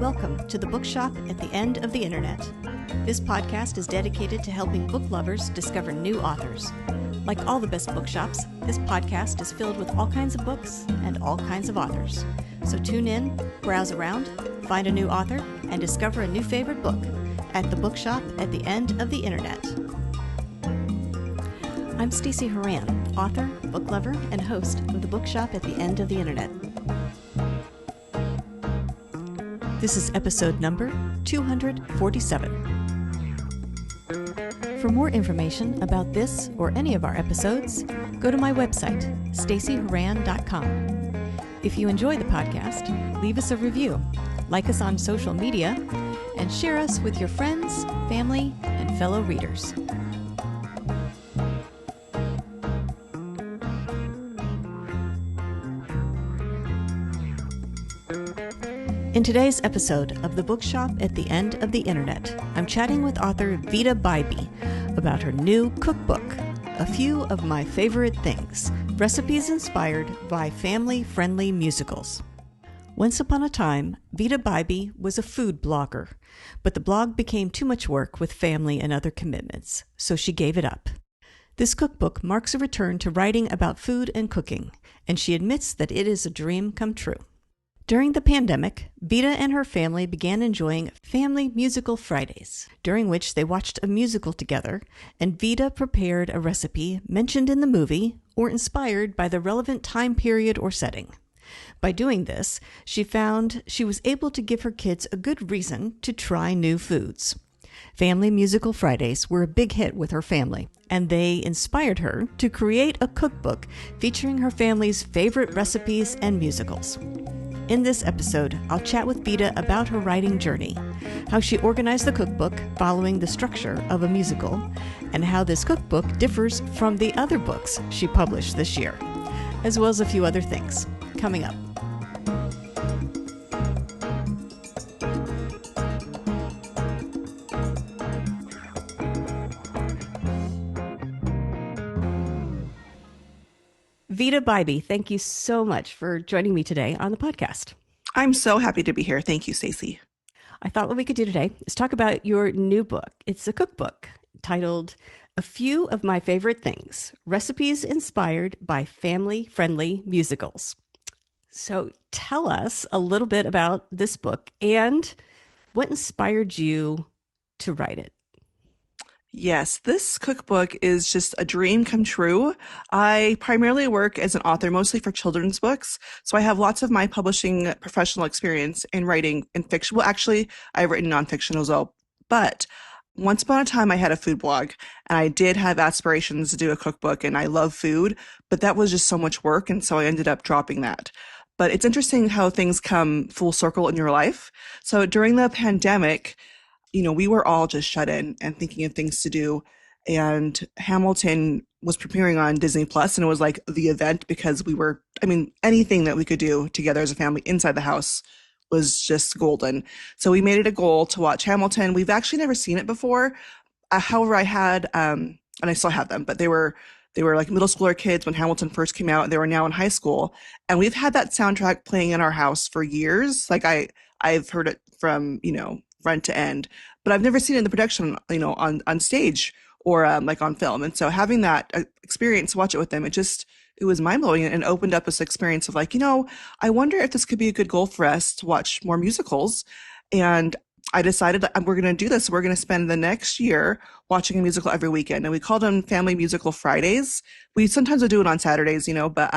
Welcome to the Bookshop at the End of the Internet. This podcast is dedicated to helping book lovers discover new authors. Like all the best bookshops, this podcast is filled with all kinds of books and all kinds of authors. So tune in, browse around, find a new author, and discover a new favorite book at the Bookshop at the End of the Internet. I'm Stacey Horan, author, book lover, and host of the Bookshop at the End of the Internet. This is episode number 247. For more information about this or any of our episodes, go to my website, staceyhoran.com. If you enjoy the podcast, leave us a review, like us on social media, and share us with your friends, family, and fellow readers. In today's episode of The Bookshop at the End of the Internet, I'm chatting with author Veeda Bybee about her new cookbook, A Few of My Favorite Things, Recipes Inspired by Family-Friendly Musicals. Once upon a time, Veeda Bybee was a food blogger, but the blog became too much work with family and other commitments, so she gave it up. This cookbook marks a return to writing about food and cooking, and she admits that it is a dream come true. During the pandemic, Veeda and her family began enjoying Family Musical Fridays, during which they watched a musical together, and Veeda prepared a recipe mentioned in the movie or inspired by the relevant time period or setting. By doing this, she found she was able to give her kids a good reason to try new foods. Family Musical Fridays were a big hit with her family, and they inspired her to create a cookbook featuring her family's favorite recipes and musicals. In this episode, I'll chat with Veeda about her writing journey, how she organized the cookbook following the structure of a musical, and how this cookbook differs from the other books she published this year, as well as a few other things. Coming up. Veeda Bybee, thank you so much for joining me today on the podcast. I'm so happy to be here. Thank you, Stacey. I thought what we could do today is talk about your new book. It's a cookbook titled A Few of My Favorite Things, Recipes Inspired by Family-Friendly Musicals. So tell us a little bit about this book and what inspired you to write it. Yes, this cookbook is just a dream come true. I primarily work as an author, mostly for children's books. So I have lots of my publishing professional experience in writing in fiction. Well, actually, I've written nonfiction as well. But once upon a time, I had a food blog, and I did have aspirations to do a cookbook, and I love food, but that was just so much work, and so I ended up dropping that. But it's interesting how things come full circle in your life. So during the pandemic, we were all just shut in and thinking of things to do. And Hamilton was premiering on Disney Plus, and it was like the event because anything that we could do together as a family inside the house was just golden. So we made it a goal to watch Hamilton. We've actually never seen it before. However, I had, and I still have them, but they were like middle schooler kids when Hamilton first came out, and they were now in high school. And we've had that soundtrack playing in our house for years. Like I've heard it from, front to end, but I've never seen it in the production, on stage or like on film. And so having that experience, watch it with them, it was mind blowing and opened up this experience of like, I wonder if this could be a good goal for us to watch more musicals. And I decided that we're going to do this. We're going to spend the next year watching a musical every weekend. And we called them Family Musical Fridays. We sometimes would do it on Saturdays, but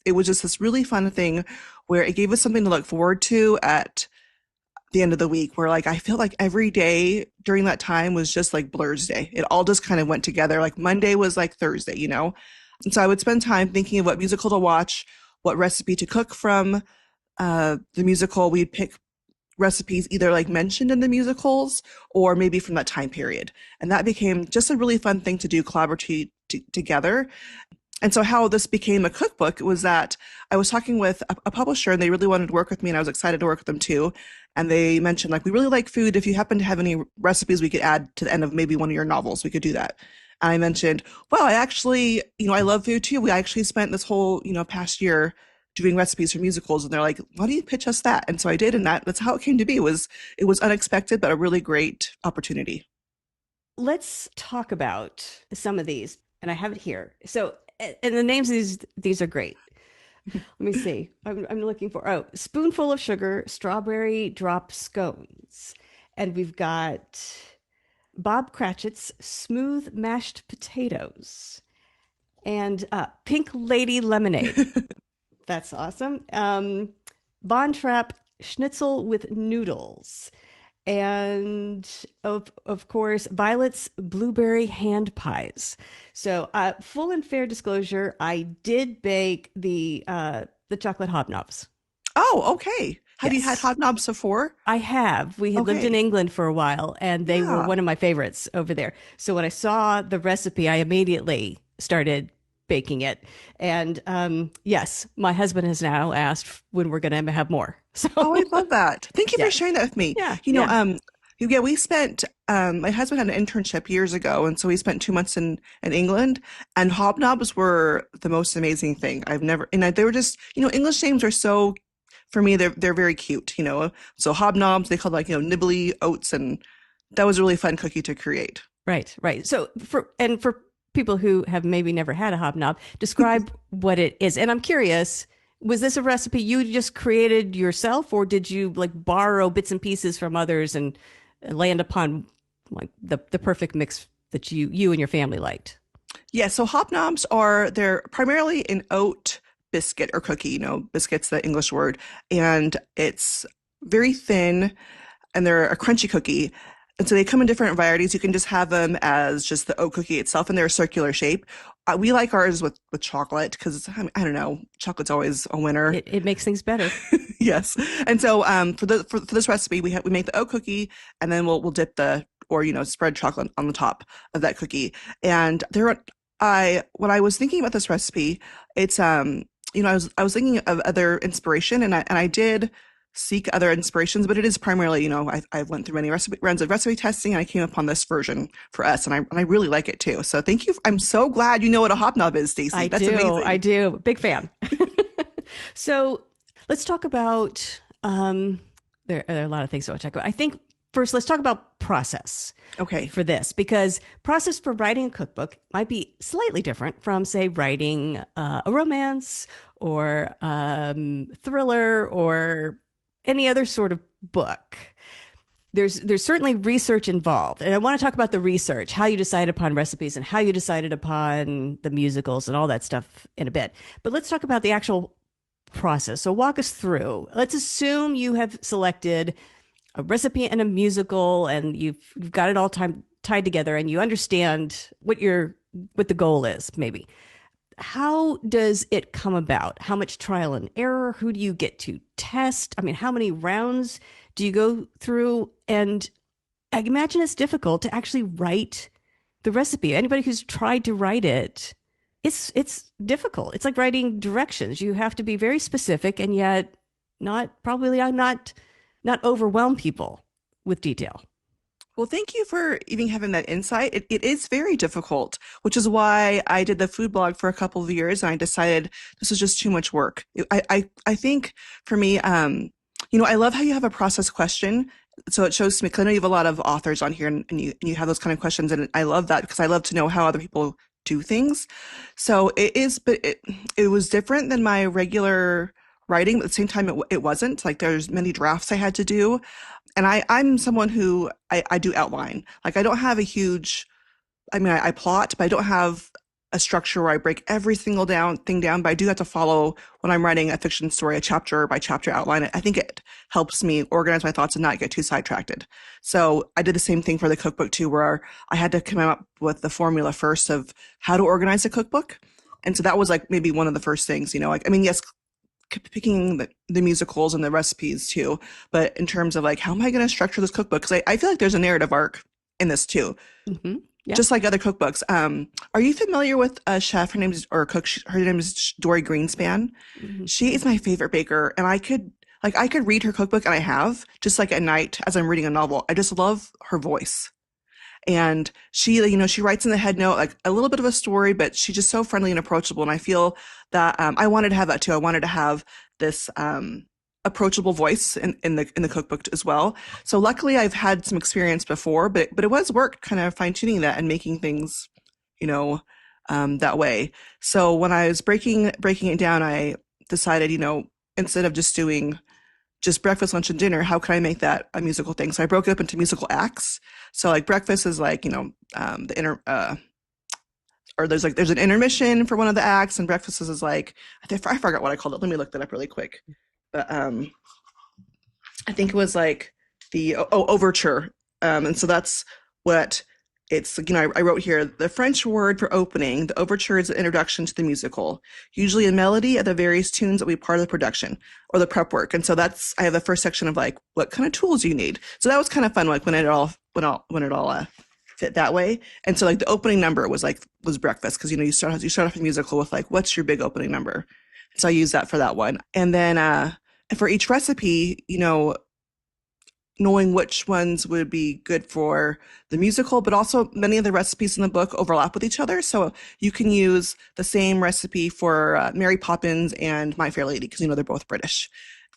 it was just this really fun thing where it gave us something to look forward to at the end of the week, where like I feel like every day during that time was just like Blur's Day. It all just kind of went together. Like Monday was like Thursday, And so I would spend time thinking of what musical to watch, what recipe to cook from the musical. We'd pick recipes either like mentioned in the musicals or maybe from that time period. And that became just a really fun thing to do collaboratively together. And so how this became a cookbook was that I was talking with a publisher, and they really wanted to work with me, and I was excited to work with them too. And they mentioned, like, we really like food. If you happen to have any recipes we could add to the end of maybe one of your novels, we could do that. And I mentioned, well, I actually, I love food too. We actually spent this whole, past year doing recipes for musicals, and they're like, why don't you pitch us that? And so I did, and that's how it came to be. It was unexpected, but a really great opportunity. Let's talk about some of these, and I have it here. So, and the names of these are great. Let me see. I'm looking for, oh, spoonful of sugar, strawberry drop scones. And we've got Bob Cratchit's smooth mashed potatoes and pink lady lemonade. That's awesome. Von Trapp schnitzel with noodles. And of course, Violet's blueberry hand pies. So, full and fair disclosure, I did bake the chocolate hobnobs. Oh, okay. Have you had Yes, hobnobs before? I have. We had lived in Okay. England for a while, and they were Yeah. one of my favorites over there. So when I saw the recipe, I immediately started baking it. And yes, my husband has now asked when we're going to have more. So Oh, I love that. Thank you for yes, sharing that with me. yeah, You know, yeah. um, yeah, we spent, my husband had an internship years ago, and so we spent 2 months in England, and hobnobs were the most amazing thing. I've never, they were just, English names are so, for me, they're very cute, you know. So hobnobs, they called like, nibbly oats, and that was a really fun cookie to create. Right, right. So for people who have maybe never had a hobnob, describe what it is. And I'm curious, was this a recipe you just created yourself, or did you like borrow bits and pieces from others and land upon like the perfect mix that you and your family liked? Yeah, so hobnobs they're primarily an oat biscuit or cookie, biscuit's the English word, and it's very thin and they're a crunchy cookie. And so they come in different varieties. You can just have them as just the oat cookie itself, and they're a circular shape. We like ours with chocolate because I don't know, chocolate's always a winner. It makes things better. Yes. And so for this recipe, we make the oat cookie, and then we'll dip the or spread chocolate on the top of that cookie. And when I was thinking about this recipe, it's I was thinking of other inspiration, and I did seek other inspirations, but it is primarily, I went through many rounds of recipe testing, and I came upon this version for us, and I really like it too. So thank you. I'm so glad you know what a hobnob is, Stacey. I That's do. I amazing. do. Big fan. So let's talk about there are a lot of things I want to talk about. I think first let's talk about process Okay. for this because process for writing a cookbook might be slightly different from say writing a romance or thriller or any other sort of book. There's certainly research involved, and I want to talk about the research, how you decide upon recipes and how you decided upon the musicals and all that stuff in a bit. But let's talk about the actual process. So walk us through. Let's assume you have selected a recipe and a musical, and you've got it all tied together, and you understand what the goal is. Maybe how does it come about? How much trial and error? Who do you get to test? I mean, how many rounds do you go through? And I imagine it's difficult to actually write the recipe. Anybody who's tried to write it, it's difficult. It's like writing directions. You have to be very specific and yet not overwhelm people with detail. Well, thank you for even having that insight. It is very difficult, which is why I did the food blog for a couple of years, and I decided this was just too much work. I think for me, I love how you have a process question. So it shows to me, because I know you have a lot of authors on here, and you have those kind of questions, and I love that because I love to know how other people do things. So it is, but it was different than my regular writing, but at the same time, it wasn't. Like there's many drafts I had to do, and I'm someone who I do outline. Like I don't have a huge, I mean, I plot, but I don't have a structure where I break every single thing down, but I do have to follow when I'm writing a fiction story, a chapter by chapter outline. I think it helps me organize my thoughts and not get too sidetracked. So I did the same thing for the cookbook too, where I had to come up with the formula first of how to organize a cookbook. And so that was like maybe one of the first things, like, I mean, yes, picking the musicals and the recipes too, but in terms of like, how am I going to structure this cookbook? Because I feel like there's a narrative arc in this too, Mm-hmm. Yeah. just like other cookbooks. Are you familiar with a chef? Her name is, or a cook, her name is Dory Greenspan. She Mm-hmm. is my favorite baker, and I could read her cookbook, and I have just like at night as I'm reading a novel. I just love her voice. And she writes in the head note like a little bit of a story, but she's just so friendly and approachable. And I feel that I wanted to have that too. I wanted to have this approachable voice in the cookbook as well. So luckily, I've had some experience before, but it was work kind of fine tuning that and making things, you know, that way. So when I was breaking it down, I decided, instead of just doing just breakfast, lunch, and dinner, how can I make that a musical thing? So I broke it up into musical acts. So like breakfast is like, the inner or there's an intermission for one of the acts, and breakfast is like I forgot what I called it. Let me look that up really quick. But I think it was like the overture. And so that's what it's, I wrote here the French word for opening. The overture is an introduction to the musical, usually a melody of the various tunes that will be part of the production or the prep work. And so I have the first section of like, what kind of tools you need. So that was kind of fun, like when it all fit that way. And so like the opening number was breakfast. Cause you start off a musical with like, what's your big opening number? So I use that for that one. And then, for each recipe, knowing which ones would be good for the musical, but also many of the recipes in the book overlap with each other. So you can use the same recipe for Mary Poppins and My Fair Lady, because they're both British.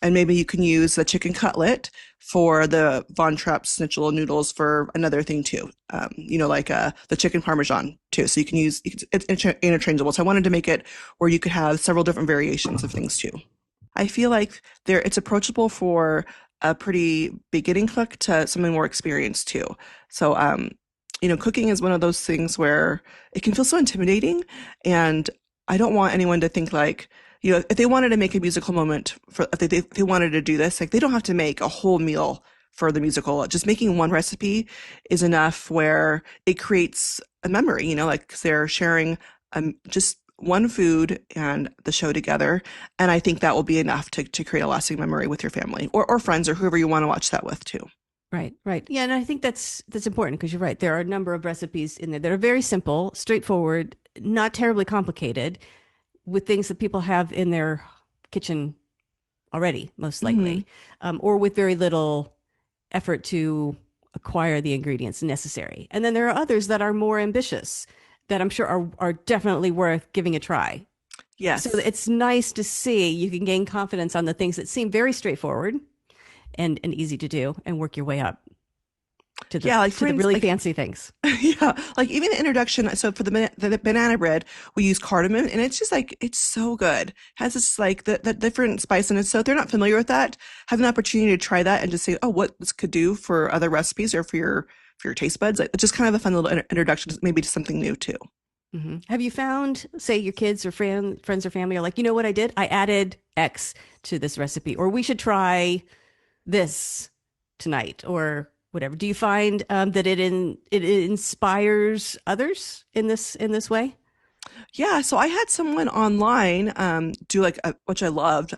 And maybe you can use the chicken cutlet for the Von Trapp schnitzel noodles for another thing too. Like the chicken parmesan too. So it's interchangeable. So I wanted to make it where you could have several different variations of things too. I feel like it's approachable for a pretty beginning cook to someone more experienced too. So, cooking is one of those things where it can feel so intimidating, and I don't want anyone to think like, if they wanted to make a musical moment if they wanted to do this, like they don't have to make a whole meal for the musical. Just making one recipe is enough where it creates a memory, like 'cause they're sharing just one food and the show together. And I think that will be enough to create a lasting memory with your family or friends or whoever you want to watch that with too. Right, right. Yeah, and I think that's important because you're right. There are a number of recipes in there that are very simple, straightforward, not terribly complicated, with things that people have in their kitchen already, most likely, or with very little effort to acquire the ingredients necessary. And then there are others that are more ambitious that I'm sure are definitely worth giving a try. Yes. So it's nice to see you can gain confidence on the things that seem very straightforward and easy to do and work your way up to the really fancy things. Yeah, like even the introduction. So for the banana bread, we use cardamom, and it's just like it's so good. It has this like the different spice in it. So if they're not familiar with that, have an opportunity to try that and just say, oh, what this could do for other recipes or for your taste buds. It's just kind of a fun little introduction, maybe to something new too. Mm-hmm. Have you found, say, your kids or friends or family are like, you know what I did? I added X to this recipe, or we should try this tonight, or whatever. Do you find that it inspires others in this way? Yeah, so I had someone online do which I loved.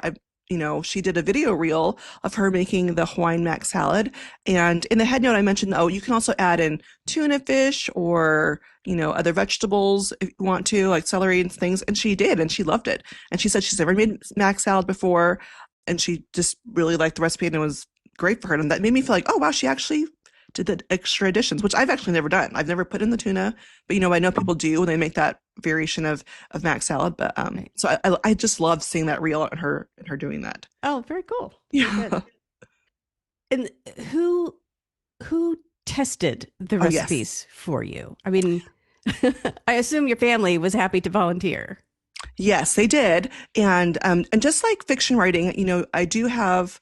She did a video reel of her making the Hawaiian mac salad. And in the head note, I mentioned, you can also add in tuna fish or, other vegetables if you want to, like celery and things. And she did, and she loved it. And she said she's never made mac salad before, and she just really liked the recipe, and it was great for her. And that made me feel like, oh, wow, she actually did the extra additions, which I've actually never done. I've never put in the tuna, but I know people do when they make that variation of mac salad. But Right. so I just love seeing that reel and her doing that. Oh, very cool. Yeah. Good. And who tested the Oh, yes. recipes for you? I mean, I assume your family was happy to volunteer. Yes, they did. And just like fiction writing, I do have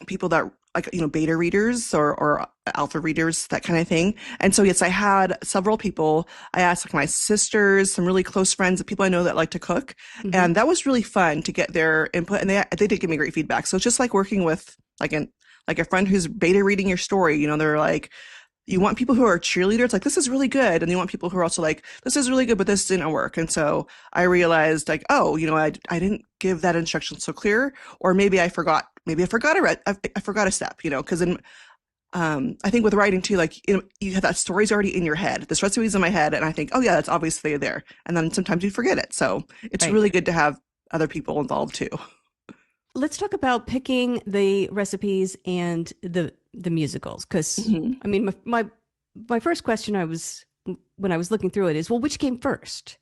people that like, beta readers or alpha readers, that kind of thing. And so, yes, I had several people. I asked like my sisters, some really close friends, people I know that like to cook. Mm-hmm. And that was really fun to get their input. And they did give me great feedback. So it's just like working with like a friend who's beta reading your story. They're like, you want people who are cheerleaders, like, this is really good. And you want people who are also like, this is really good, but this didn't work. And so I realized like, oh, I didn't give that instruction so clear, or maybe I forgot I forgot a step, because I think with writing too, like, you have that story's already in your head. This recipe's in my head, and I think, oh yeah, that's obviously there. And then sometimes you forget it. So it's really good to have other people involved too. Let's talk about picking the recipes and the musicals, because I mean, my my first question when I was looking through it is, well, which came first?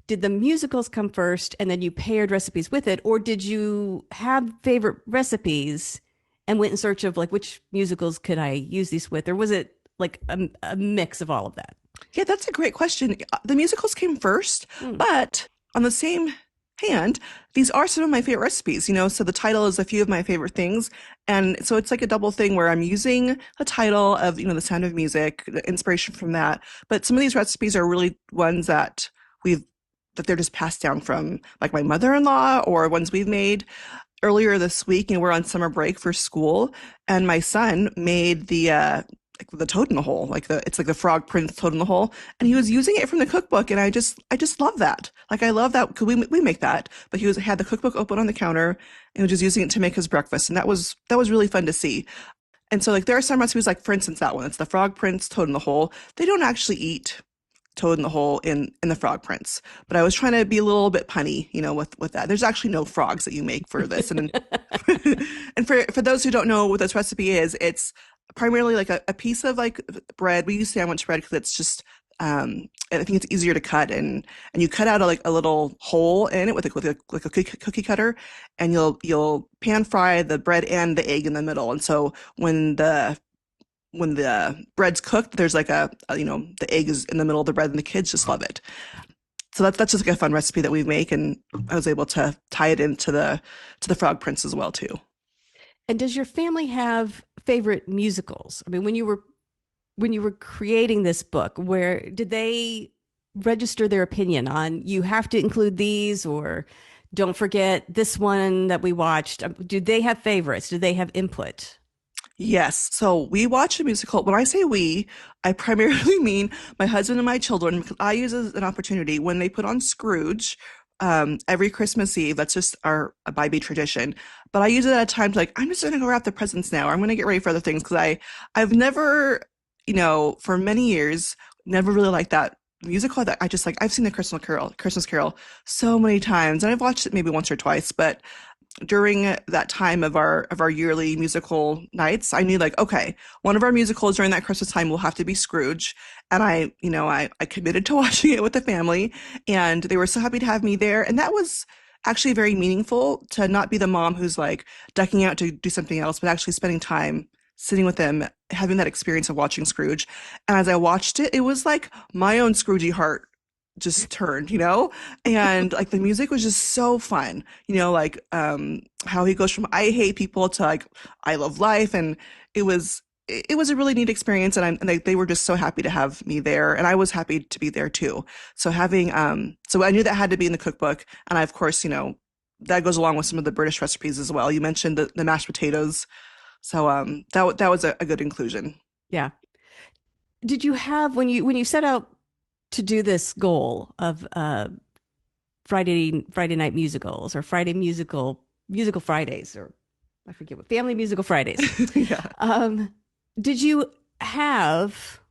Did the musicals come first and then you paired recipes with it, or did you have favorite recipes and went in search of like which musicals could I use these with, or was it like a mix of all of that? Yeah, that's a great question. The musicals came first, Hmm. but on the same hand, these are some of my favorite recipes, so the title is a few of my favorite things. And so it's like a double thing where I'm using the title of, The Sound of Music, the inspiration from that. But some of these recipes are really ones we've that they're just passed down from like my mother-in-law or ones we've made earlier this week. We're on summer break for school, and my son made the toad in the hole, it's like the frog prince toad in the hole, and he was using it from the cookbook, and I just love that. Like I love that because we make that, but had the cookbook open on the counter and was just using it to make his breakfast, and that was really fun to see. And so like there are some recipes, like for instance that one, it's the frog prince toad in the hole. They don't actually eat toad in the hole in the frog prince, but I was trying to be a little bit punny, with that. There's actually no frogs that you make for this, and and for those who don't know what this recipe is, it's primarily like a piece of like bread. We use sandwich bread because it's just I think it's easier to cut, and you cut out a little hole in it with a cookie cutter, and you'll pan fry the bread and the egg in the middle. And so when the bread's cooked, there's like the egg is in the middle of the bread, and the kids just love it. So that's just like a fun recipe that we make, and I was able to tie it into the Frog Prince as well too. And does your family have favorite musicals? I mean, when you were creating this book, where did they register their opinion on you have to include these, or don't forget this one that we watched? Do they have favorites? Do they have input? Yes. So we watch a musical. When I say we, I primarily mean my husband and my children, because I use it as an opportunity when they put on Scrooge every Christmas Eve. That's just our a Bybee tradition. But I use it at a time to like, I'm just going to go wrap the presents now. Or I'm going to get ready for other things because I've never, for many years, never really liked that musical that I just like. I've seen the Christmas Carol so many times, and I've watched it maybe once or twice, but during that time of our yearly musical nights, I knew like, okay, one of our musicals during that Christmas time will have to be Scrooge. And I committed to watching it with the family, and they were so happy to have me there. And that was actually very meaningful to not be the mom who's like ducking out to do something else, but actually spending time sitting with them, having that experience of watching Scrooge. And as I watched it, it was like my own Scroogey heart just turned. And like the music was just so fun, like how he goes from I hate people to like I love life. And it was a really neat experience, and they were just so happy to have me there, and I was happy to be there too. So I knew that had to be in the cookbook, and I of course, that goes along with some of the British recipes as well. You mentioned the mashed potatoes, so that was a good inclusion. Yeah. Did you have when you set out to do this goal of Friday night musicals, or Friday musical Fridays, or I forget what family musical Fridays? Yeah. Did you have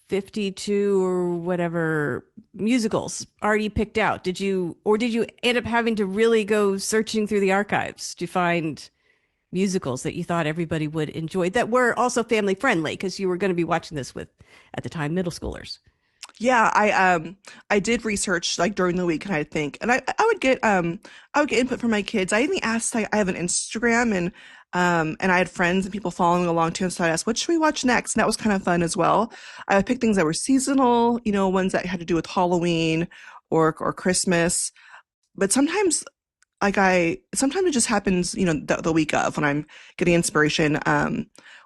52 or whatever musicals already picked out? Did you end up having to really go searching through the archives to find musicals that you thought everybody would enjoy that were also family friendly, because you were going to be watching this with, at the time, middle schoolers? Yeah, I did research like during the week, and I would get input from my kids. I even asked, I have an Instagram, and I had friends and people following along too, and so I asked, what should we watch next? And that was kind of fun as well. I would pick things that were seasonal, ones that had to do with Halloween or Christmas. But sometimes it just happens, the week of when I'm getting inspiration.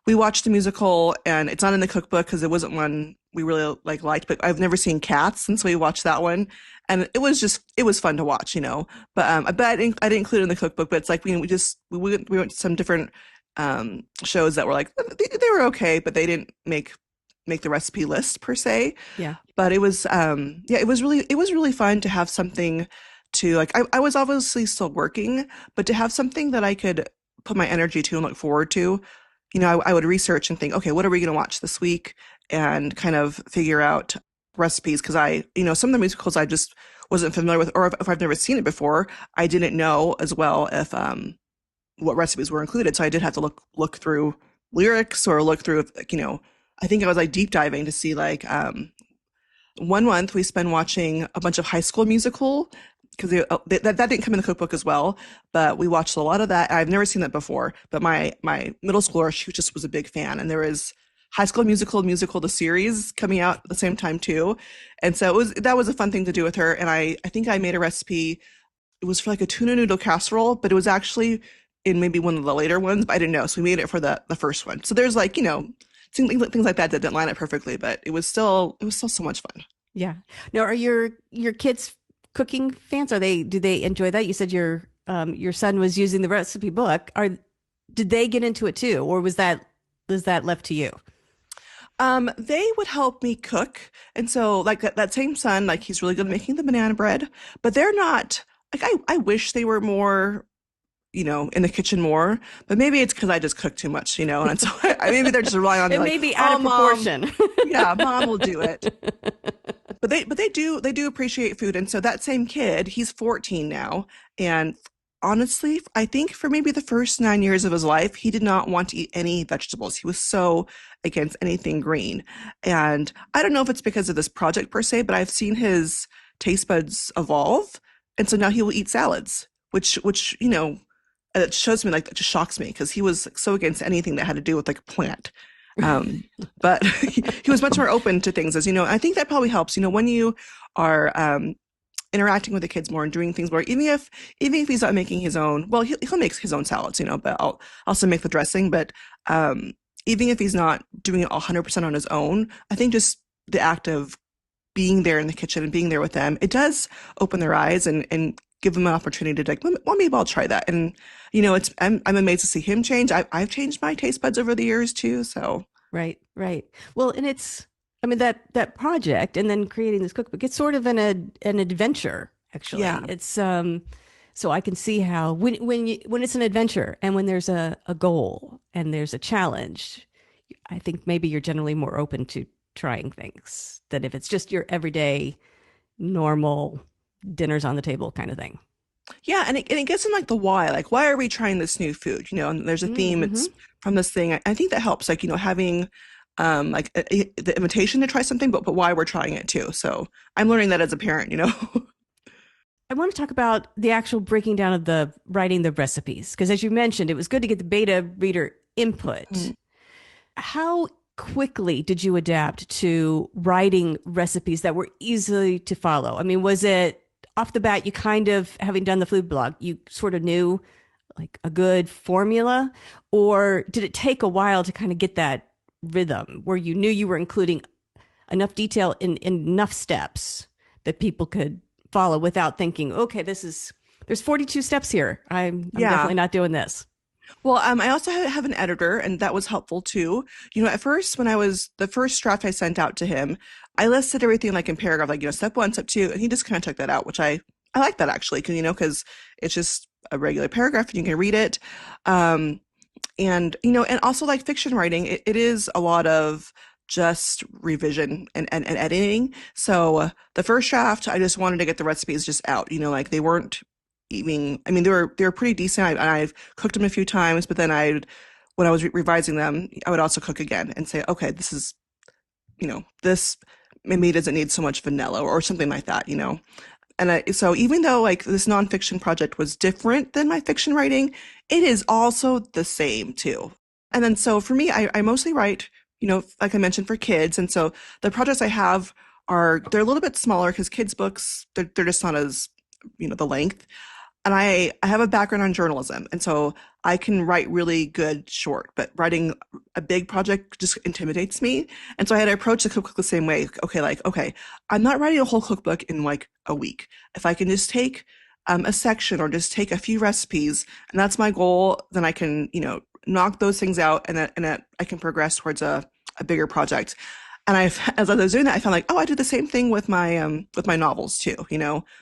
We watched a musical, and it's not in the cookbook because it wasn't one we really liked, but I've never seen Cats, and so we watched that one, and it was fun to watch. But I didn't include it in the cookbook. But it's like we went to some different shows that were like they were okay, but they didn't make the recipe list per se. Yeah. But it was yeah, it was really fun to have something to like. I was obviously still working, but to have something that I could put my energy to and look forward to. I would research and think, okay, what are we going to watch this week, and kind of figure out recipes, because some of the musicals I just wasn't familiar with, or if I've never seen it before, I didn't know as well if what recipes were included. So I did have to look through lyrics, or look through, I think I was like deep diving to see like 1 month we spent watching a bunch of High School Musical because that didn't come in the cookbook as well, but we watched a lot of that. I've never seen that before, but my middle schooler, she just was a big fan, and there was High School Musical the series coming out at the same time too, and so that was a fun thing to do with her. And I think I made a recipe. It was for like a tuna noodle casserole, but it was actually in maybe one of the later ones, but I didn't know, so we made it for the first one. So there's like things like that that didn't line up perfectly, but it was still so much fun. Yeah. Now, are your kids cooking fans? Do they enjoy that? You said your son was using the recipe book. Did they get into it too, or was that left to you? They would help me cook. And so like that same son, like he's really good at making the banana bread, but they're not like I wish they were more, in the kitchen more, but maybe it's because I just cook too much, and so maybe they're just relying on me It like, may be out oh, of mom, proportion. yeah, mom will do it. But they do appreciate food. And so that same kid, he's 14 now, and honestly, I think for maybe the first 9 years of his life, he did not want to eat any vegetables. He was so against anything green. And I don't know if it's because of this project per se, but I've seen his taste buds evolve. And so now he will eat salads, which it shows me, like, it just shocks me because he was like, so against anything that had to do with like a plant. Um, but he was much more open to things, as you know. I think that probably helps, when you are interacting with the kids more and doing things more, even if he's not making his own, well, he'll make his own salads, but I'll also make the dressing. But even if he's not doing it 100% on his own, I think just the act of being there in the kitchen and being there with them, it does open their eyes and give them an opportunity to like, well, maybe I'll try that. And I'm amazed to see him change. I've changed my taste buds over the years too. So Right, right. Well, and I mean, that project and then creating this cookbook, it's sort of an adventure, actually. yeah, So I can see how when it's an adventure and when there's a goal and there's a challenge, I think maybe you're generally more open to trying things than if it's just your everyday normal dinners on the table kind of thing. yeah, and it gets in like the why, like why are we trying this new food? And there's a theme. Mm-hmm. It's from this thing. I think that helps, like having like the invitation to try something, but why we're trying it too. So I'm learning that as a parent. I want to talk about the actual breaking down of the writing the recipes, because as you mentioned, it was good to get the beta reader input. Mm. How quickly did you adapt to writing recipes that were easy to follow? I mean, was it off the bat, you kind of, having done the food blog, you sort of knew like a good formula, or did it take a while to kind of get that rhythm where you knew you were including enough detail in enough steps that people could follow without thinking, okay, there's 42 steps here. I'm Yeah. definitely not doing this. Well, I also have an editor, and that was helpful too. At first, when I was the first draft I sent out to him, I listed everything like in paragraph, like, step one, step two, and he just kind of took that out, which I like that actually, because it's just a regular paragraph and you can read it. And also like fiction writing, it is a lot of just revision and editing. So the first draft, I just wanted to get the recipes just out, like they weren't even, I mean, they were pretty decent. I've cooked them a few times, but then when I was revising them, I would also cook again and say, okay, this is, this maybe doesn't need so much vanilla or something like that. So even though like this nonfiction project was different than my fiction writing, it is also the same too. And then so for me, I mostly write, like I mentioned, for kids. And so the projects I have they're a little bit smaller because kids' books, they're just not as, the length. And I have a background on journalism. And so I can write really good short, but writing a big project just intimidates me. And so I had to approach the cookbook the same way. Okay, I'm not writing a whole cookbook in like a week. If I can just take a section or just take a few recipes, and that's my goal, then I can, knock those things out, and that I can progress towards a bigger project. And as I was doing that, I found like, oh, I do the same thing with my novels too,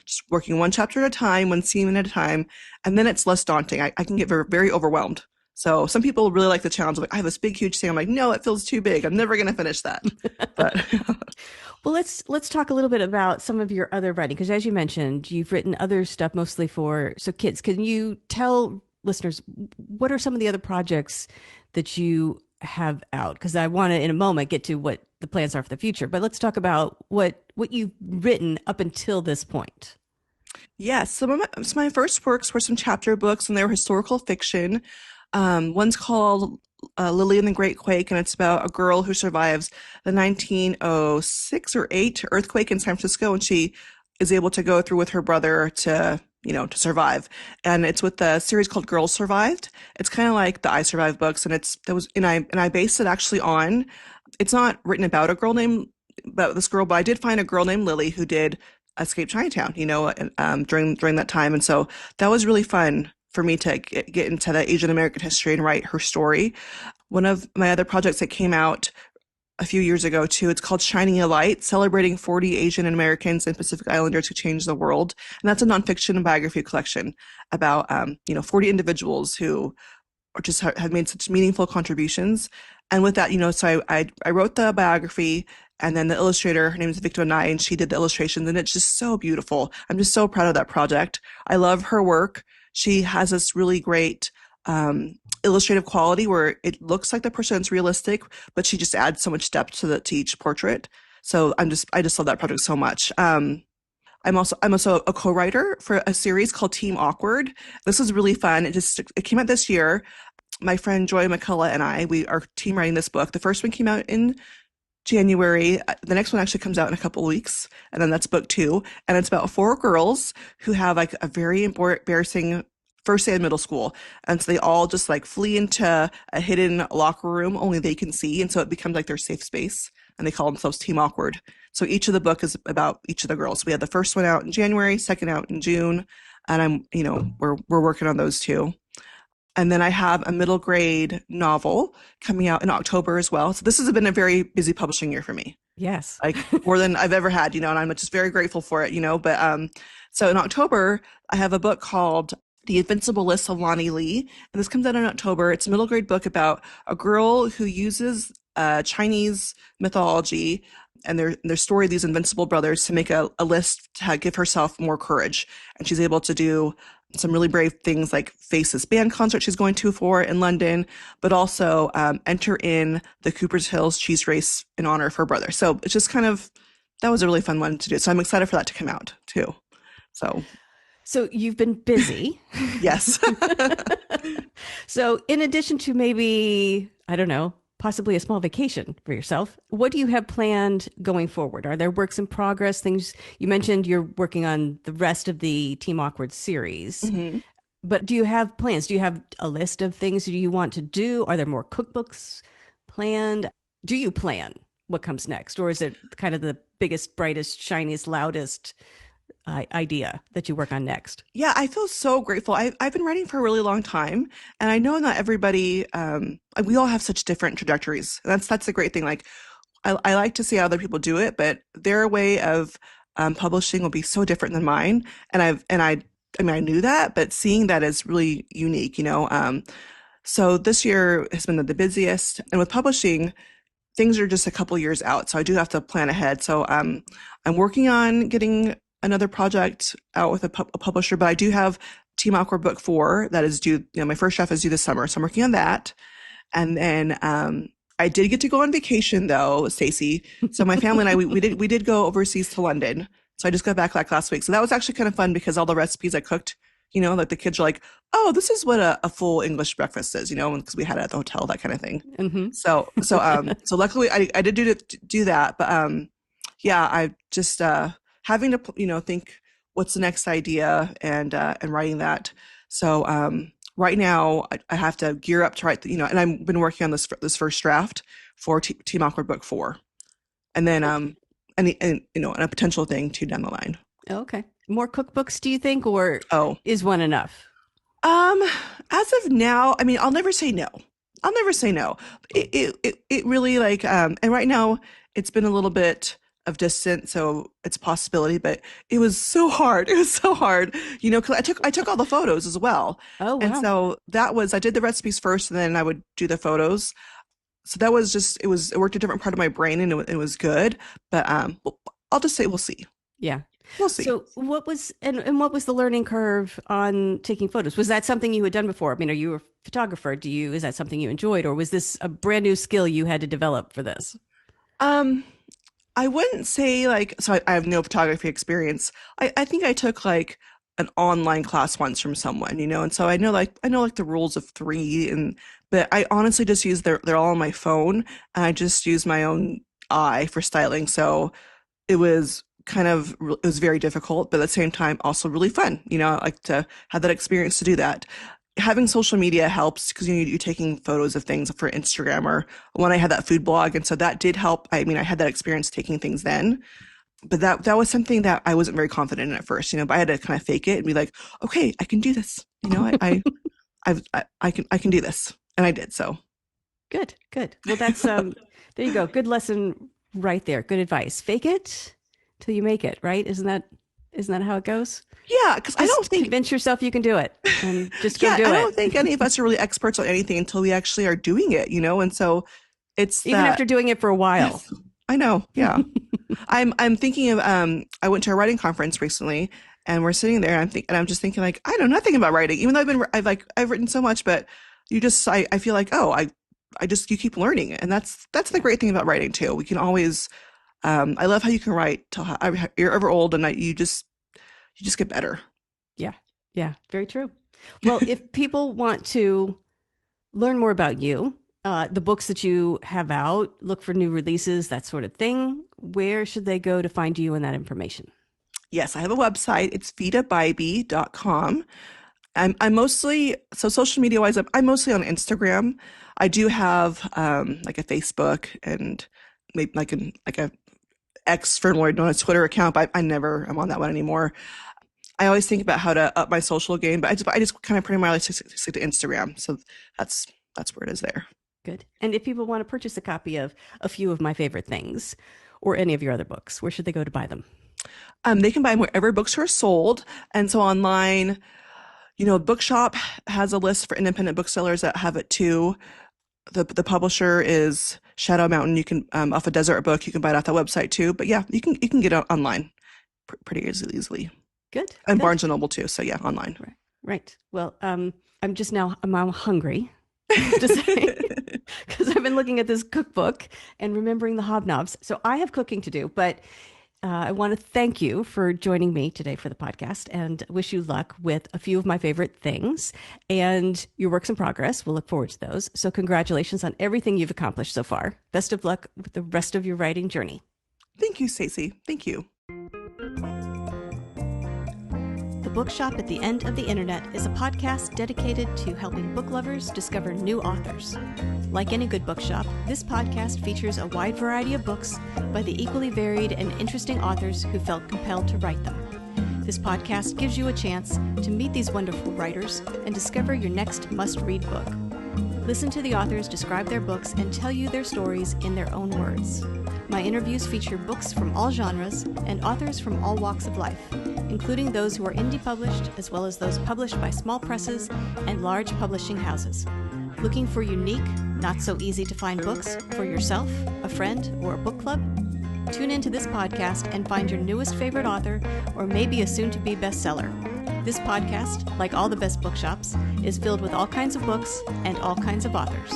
just working one chapter at a time, one scene at a time, and then it's less daunting. I can get very, very overwhelmed. So some people really like the challenge of like, I have this big, huge thing. I'm like, no, it feels too big. I'm never going to finish that. But Well, let's talk a little bit about some of your other writing, because as you mentioned, you've written other stuff mostly for kids. Can you tell listeners what are some of the other projects that you have out? Because I want to, in a moment, get to what the plans are for the future. But let's talk about what you've written up until this point. Yes, some of my first works were some chapter books, and they were historical fiction. One's called Lily and the Great Quake, and it's about a girl who survives the 1906 or 8 earthquake in San Francisco, and she is able to go through with her brother to survive. And it's with the series called Girls Survived. It's kind of like the I Survived books, and I based it actually on. It's not written about a girl named about this girl, but I did find a girl named Lily who did escape Chinatown, during that time, and so that was really fun for me to get into the Asian American history and write her story. One of my other projects that came out a few years ago too, it's called Shining a Light, celebrating 40 Asian Americans and Pacific Islanders who changed the world, and that's a nonfiction biography collection about 40 individuals who or just have made such meaningful contributions. And with that, so I wrote the biography, and then the illustrator, her name is Victor Nye, and she did the illustrations, and it's just so beautiful. I'm just so proud of that project. I love her work. She has this really great illustrative quality where it looks like the person's realistic, but she just adds so much depth to each portrait. So I just love that project so much. I'm also a co-writer for a series called Team Awkward. This was really fun. It came out this year. My friend Joy McCullough and we are team writing this book. The first one came out in January. The next one actually comes out in a couple of weeks, and then that's book two. And it's about four girls who have like a very embarrassing first day of middle school, and so they all just like flee into a hidden locker room only they can see, and so it becomes like their safe space. And they call themselves Team Awkward. So each of the book is about each of the girls. We had the first one out in January, second out in June, and we're working on those two. And then I have a middle grade novel coming out in October as well. So this has been a very busy publishing year for me, Yes. like more than I've ever had, and I'm just very grateful for it. But so in October, I have a book called The Invincible List of Lonnie Lee, and this comes out in October. It's a middle grade book about a girl who uses Chinese mythology and their story, these invincible brothers, to make a list to give herself more courage. And she's able to do some really brave things like face this band concert she's going to for in London, but also enter in the Cooper's Hills cheese race in honor of her brother. So it's just that was a really fun one to do. So I'm excited for that to come out too. So So you've been busy. yes. So in addition to maybe, I don't know, possibly a small vacation for yourself, what do you have planned going forward? Are there works in progress, things you mentioned you're working on the rest of the Team Awkward series, Mhm. but do you have plans? Do you have a list of things you want to do? Are there more cookbooks planned? Do you plan what comes next? Or is it kind of the biggest, brightest, shiniest, loudest idea that you work on next? Yeah, I feel so grateful. I've been writing for a really long time, and I know not everybody, like, we all have such different trajectories. That's the great thing. Like, I like to see how other people do it, but their way of publishing will be so different than mine. I mean, I knew that, but seeing that is really unique. So this year has been the busiest, and with publishing, things are just a couple years out, so I do have to plan ahead. So I'm working on getting another project out with a publisher, but I do have Team Awkward Book 4 that is due. My first draft is due this summer, so I'm working on that. And then I did get to go on vacation though, Stacey. So my family and I we did go overseas to London. So I just got back like last week. So that was actually kind of fun because all the recipes I cooked, like the kids are like, "Oh, this is what a full English breakfast is," because we had it at the hotel, that kind of thing. Mm-hmm. So luckily I did do that, but yeah, I just having to think what's the next idea and writing that. So right now I have to gear up to write and I've been working on this first draft for Team Awkward Book 4, and then and a potential thing too down the line. Okay. More cookbooks, do you think, or Oh, is one enough? um, as of now, I mean, I'll never say no. I'll never say no. It really like and right now it's been a little bit of distance, so it's a possibility, but it was so hard. It was so hard, because I took all the photos as well. Oh, And wow. so I did the recipes first, and then I would do the photos. So that was just it worked a different part of my brain, and it was good. But I'll just say we'll see. Yeah. We'll see. So what was the learning curve on taking photos? Was that something you had done before? I mean, are you a photographer? Is that something you enjoyed, or was this a brand new skill you had to develop for this? Um, I wouldn't say like, so I have no photography experience. I think I took like an online class once from someone, and so I know like the rules of three but I honestly just use they're all on my phone and I just use my own eye for styling. So it was it was very difficult, but at the same time also really fun. I like to have that experience to do that. Having social media helps because you're taking photos of things for Instagram or when I had that food blog, and so that did help. I mean, I had that experience taking things then, but that was something that I wasn't very confident in at first. But I had to kind of fake it and be like, okay, I can do this. I can do this, and I did. So Good, good. Well, that's there you go. Good lesson right there. Good advice. Fake it till you make it. Right? Isn't that how it goes? yeah, because I don't think convince yourself you can do it and just go yeah, do I it. don't think any of us are really experts on anything until we actually are doing it. And so it's Even after doing it for a while. Yes, I know. Yeah. I'm thinking of I went to a writing conference recently and we're sitting there and I'm just thinking like I know nothing about writing, even though I've written so much, but I feel like I just you keep learning, and that's the great thing about writing too. We can always I love how you can write till you're ever old, and you just get better. Yeah. Yeah. Very true. Well, if people want to learn more about you, the books that you have out, look for new releases, that sort of thing, where should they go to find you and that information? Yes, I have a website. It's veedabybee.com. I'm mostly so social media wise. I'm mostly on Instagram. I do have like a Facebook and maybe like a X formerly known as Twitter account, but I never am on that one anymore. I always think about how to up my social game, but I just kind of primarily stick to Instagram. So that's where it is there. Good. And if people want to purchase a copy of A Few of My Favorite Things or any of your other books, where should they go to buy them? They can buy them wherever books are sold, and so online. Bookshop has a list for independent booksellers that have it too. The publisher is Shadow Mountain. You can off a Desert Book. You can buy it off that website too. But yeah, you can get it online pretty easily. Good. And good. Barnes and Noble too. So yeah, online. Right. Well, I'm now hungry to say because I've been looking at this cookbook and remembering the hobnobs. So I have cooking to do, but I want to thank you for joining me today for the podcast and wish you luck with A Few of My Favorite Things and your works in progress. We'll look forward to those. So congratulations on everything you've accomplished so far. Best of luck with the rest of your writing journey. Thank you, Stacey. Thank you. The Bookshop at the End of the Internet is a podcast dedicated to helping book lovers discover new authors. Like any good bookshop, this podcast features a wide variety of books by the equally varied and interesting authors who felt compelled to write them. This podcast gives you a chance to meet these wonderful writers and discover your next must-read book. Listen to the authors describe their books and tell you their stories in their own words. My interviews feature books from all genres and authors from all walks of life, including those who are indie published as well as those published by small presses and large publishing houses. Looking for unique, not so easy to find books for yourself, a friend, or a book club? Tune into this podcast and find your newest favorite author or maybe a soon-to-be bestseller. This podcast, like all the best bookshops, is filled with all kinds of books and all kinds of authors.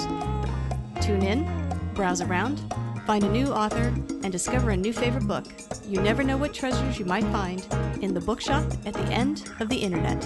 Tune in, browse around, find a new author, and discover a new favorite book. You never know what treasures you might find in the Bookshop at the End of the Internet.